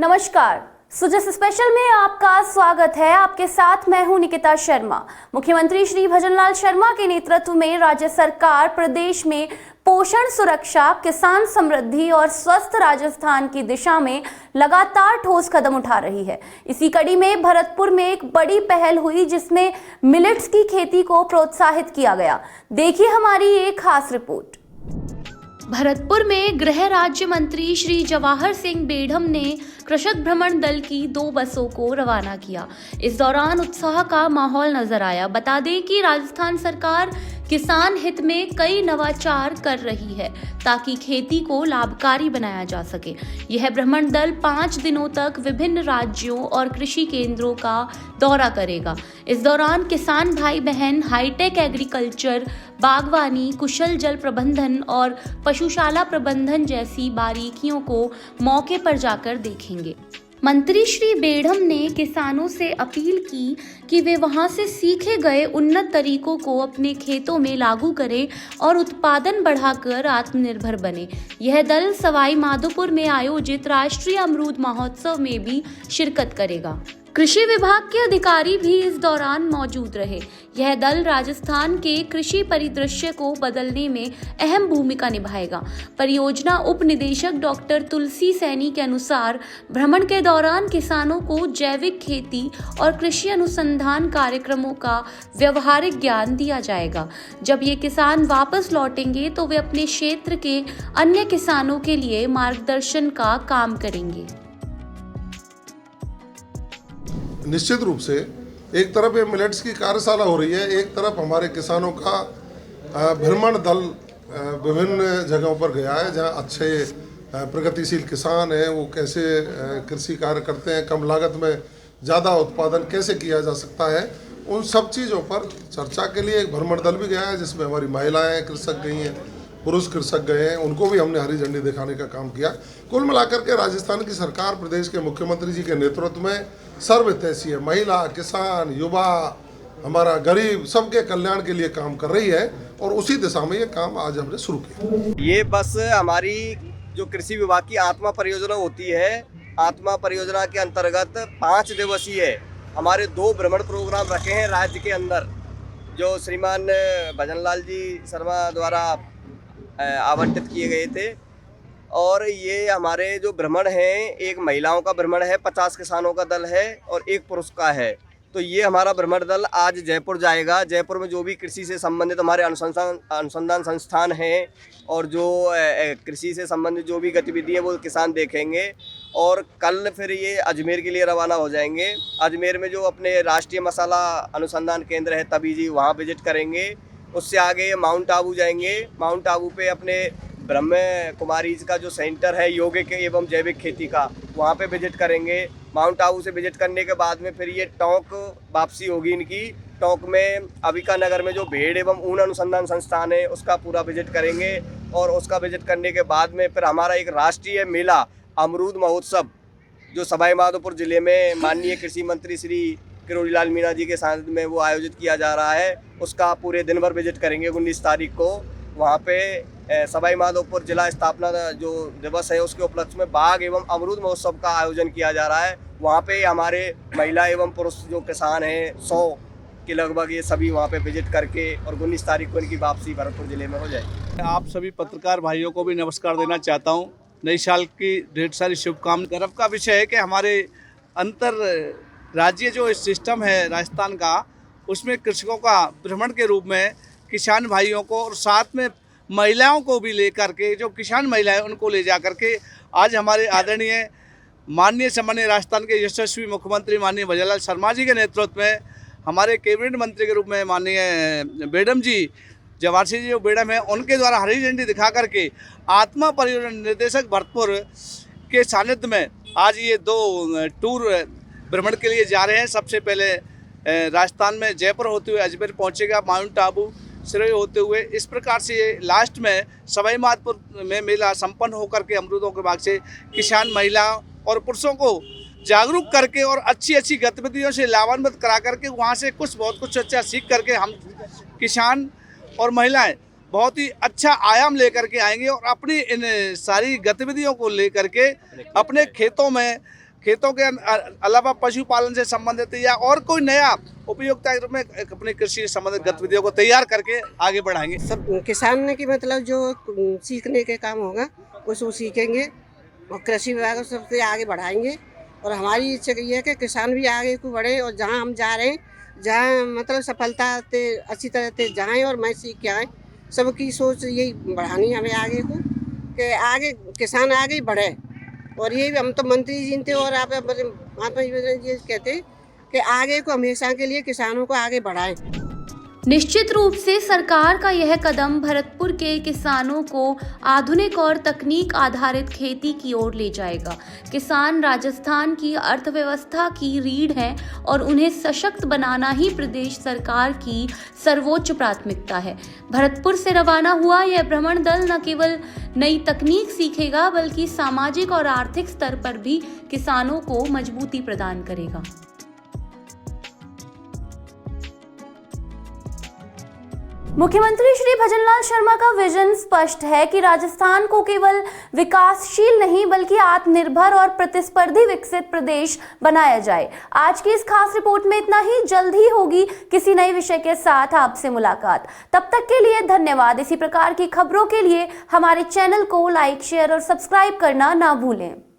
नमस्कार, सुजस स्पेशल में आपका स्वागत है। आपके साथ मैं हूं निकिता शर्मा। मुख्यमंत्री श्री भजनलाल शर्मा के नेतृत्व में राज्य सरकार प्रदेश में पोषण सुरक्षा, किसान समृद्धि और स्वस्थ राजस्थान की दिशा में लगातार ठोस कदम उठा रही है। इसी कड़ी में भरतपुर में एक बड़ी पहल हुई जिसमें मिलेट्स की खेती को प्रोत्साहित किया गया। देखिए हमारी एक खास रिपोर्ट। भरतपुर में गृह राज्य मंत्री श्री जवाहर सिंह बेढ़म ने कृषक भ्रमण दल की 2 बसों को रवाना किया। इस दौरान उत्साह का माहौल नजर आया। बता दें कि राजस्थान सरकार किसान हित में कई नवाचार कर रही है ताकि खेती को लाभकारी बनाया जा सके। यह भ्रमण दल 5 दिनों तक विभिन्न राज्यों और कृषि केंद्रों का दौरा करेगा। इस दौरान किसान भाई बहन हाईटेक एग्रीकल्चर, बागवानी, कुशल जल प्रबंधन और पशुशाला प्रबंधन जैसी बारीकियों को मौके पर जाकर देखेंगे। मंत्री श्री बेढ़म ने किसानों से अपील की कि वे वहां से सीखे गए उन्नत तरीकों को अपने खेतों में लागू करें और उत्पादन बढ़ाकर आत्मनिर्भर बने। यह दल सवाई माधोपुर में आयोजित राष्ट्रीय अमरूद महोत्सव में भी शिरकत करेगा। कृषि विभाग के अधिकारी भी इस दौरान मौजूद रहे। यह दल राजस्थान के कृषि परिदृश्य को बदलने में अहम भूमिका निभाएगा। परियोजना उप निदेशक डॉक्टर तुलसी सैनी के अनुसार भ्रमण के दौरान किसानों को जैविक खेती और कृषि अनुसंधान कार्यक्रमों का व्यवहारिक ज्ञान दिया जाएगा। जब ये किसान वापस लौटेंगे तो वे अपने क्षेत्र के अन्य किसानों के लिए मार्गदर्शन का काम करेंगे। निश्चित रूप से एक तरफ ये मिलेट्स की कार्यशाला हो रही है, एक तरफ हमारे किसानों का भ्रमण दल विभिन्न जगहों पर गया है जहां अच्छे प्रगतिशील किसान हैं, वो कैसे कृषि कार्य करते हैं, कम लागत में ज़्यादा उत्पादन कैसे किया जा सकता है, उन सब चीज़ों पर चर्चा के लिए एक भ्रमण दल भी गया है जिसमें हमारी महिलाएं कृषक गई हैं, पुरुष कृषक गए हैं, उनको भी हमने हरी झंडी दिखाने का काम किया। कुल मिलाकर के राजस्थान की सरकार प्रदेश के मुख्यमंत्री जी के नेतृत्व में सर्वहितैषी है, महिला, किसान, युवा, हमारा गरीब, सबके कल्याण के लिए काम कर रही है और उसी दिशा में ये काम आज हमने शुरू किया। ये बस हमारी जो कृषि विभाग की आत्मा परियोजना होती है, आत्मा परियोजना के अंतर्गत 5 दिवसीय हमारे 2 भ्रमण प्रोग्राम रखे हैं राज्य के अंदर, जो श्रीमान भजनलाल जी शर्मा द्वारा आवंटित किए गए थे। और ये हमारे जो भ्रमण हैं, एक महिलाओं का भ्रमण है, 50 किसानों का दल है और एक पुरुष का है। तो ये हमारा भ्रमण दल आज जयपुर जाएगा। जयपुर में जो भी कृषि से संबंधित हमारे अनुसंधान संस्थान हैं और जो कृषि से संबंधित जो भी गतिविधि है वो किसान देखेंगे। और कल फिर ये अजमेर के लिए रवाना हो जाएंगे। अजमेर में जो अपने राष्ट्रीय मसाला अनुसंधान केंद्र है तभी जी, वहाँ विजिट करेंगे। उससे आगे माउंट आबू जाएंगे। माउंट आबू पे अपने ब्रह्म कुमारीज का जो सेंटर है यौगिक एवं जैविक खेती का, वहाँ पे विजिट करेंगे। माउंट आबू से विजिट करने के बाद में फिर ये टोंक वापसी होगी इनकी। टोंक में अविका नगर में जो भेड़ एवं ऊन अनुसंधान संस्थान है उसका पूरा विजिट करेंगे। और उसका विजिट करने के बाद में फिर हमारा एक राष्ट्रीय मेला अमरूद महोत्सव जो सवाई माधोपुर जिले में माननीय कृषि मंत्री श्री किरोड़ी लाल मीणा जी के सानिध्य में वो आयोजित किया जा रहा है, उसका पूरे दिन भर विजिट करेंगे। 19 तारीख को वहाँ पे सवाई माधोपुर जिला स्थापना जो दिवस है उसके उपलक्ष्य में बाग एवं अमरूद महोत्सव का आयोजन किया जा रहा है। वहाँ पे हमारे महिला एवं पुरुष जो किसान हैं 100 के लगभग, ये सभी वहाँ पे विजिट करके और 19 तारीख को इनकी वापसी भरतपुर जिले में हो जाएगी। आप सभी पत्रकार भाइयों को भी नमस्कार देना चाहता हूँ। नई साल की ढेर सारी शुभकामनाएं। गर्व का विषय है कि हमारे अंतर राज्य जो सिस्टम है राजस्थान का, उसमें कृषकों का भ्रमण के रूप में किसान भाइयों को और साथ में महिलाओं को भी लेकर के, जो किसान महिलाएं उनको ले जा कर के आज हमारे आदरणीय माननीय सम्मानीय राजस्थान के यशस्वी मुख्यमंत्री माननीय भजनलाल शर्मा जी के नेतृत्व में हमारे कैबिनेट मंत्री के रूप में माननीय बेढ़म जी, जवाहर सिंह जी जो बेढ़म है, उनके द्वारा हरी झंडी दिखा करके आत्मा परियोजना निदेशक भरतपुर के सानिध्य में आज ये 2 टूर भ्रमण के लिए जा रहे हैं। सबसे पहले राजस्थान में जयपुर होते हुए अजमेर पहुंचेगा, माउंट आबू सिरोही होते हुए। इस प्रकार से ये लास्ट में सवाई माधोपुर में मेला संपन्न होकर के अमरूदों के बाग से किसान महिला और पुरुषों को जागरूक करके और अच्छी अच्छी गतिविधियों से लाभान्वित करा करके वहाँ से बहुत कुछ अच्छा सीख करके हम किसान और महिलाएं बहुत ही अच्छा आयाम लेकर के आएंगे और अपनी इन सारी गतिविधियों को लेकर के अपने खेतों में खेतों के अलावा पशुपालन से संबंधित या और कोई नया उपयोगिता के रूप में अपने कृषि से संबंधित गतिविधियों को तैयार करके आगे बढ़ाएंगे। सब किसान ने की मतलब जो सीखने के काम होगा उसको सीखेंगे और कृषि विभाग को सबसे आगे बढ़ाएंगे। और हमारी इच्छा ये है कि किसान भी आगे को बढ़े और जहाँ हम जा रहे हैं, जहाँ मतलब सफलता से अच्छी तरह से जाएं और मैं सीख के आए। सबकी सोच यही बढ़ानी है हमें आगे को, कि आगे किसान आगे बढ़े। और ये हम तो मंत्री जी थे और आप ये कहते हैं कि आगे को हमेशा के लिए किसानों को आगे बढ़ाएं। निश्चित रूप से सरकार का यह कदम भरतपुर के किसानों को आधुनिक और तकनीक आधारित खेती की ओर ले जाएगा। किसान राजस्थान की अर्थव्यवस्था की रीढ़ है और उन्हें सशक्त बनाना ही प्रदेश सरकार की सर्वोच्च प्राथमिकता है। भरतपुर से रवाना हुआ यह भ्रमण दल न केवल नई तकनीक सीखेगा बल्कि सामाजिक और आर्थिक स्तर पर भी किसानों को मजबूती प्रदान करेगा। मुख्यमंत्री श्री भजनलाल शर्मा का विजन स्पष्ट है कि राजस्थान को केवल विकासशील नहीं बल्कि आत्मनिर्भर और प्रतिस्पर्धी विकसित प्रदेश बनाया जाए। आज की इस खास रिपोर्ट में इतना ही। जल्द ही होगी किसी नए विषय के साथ आपसे मुलाकात। तब तक के लिए धन्यवाद। इसी प्रकार की खबरों के लिए हमारे चैनल को लाइक, शेयर और सब्सक्राइब करना ना भूलें।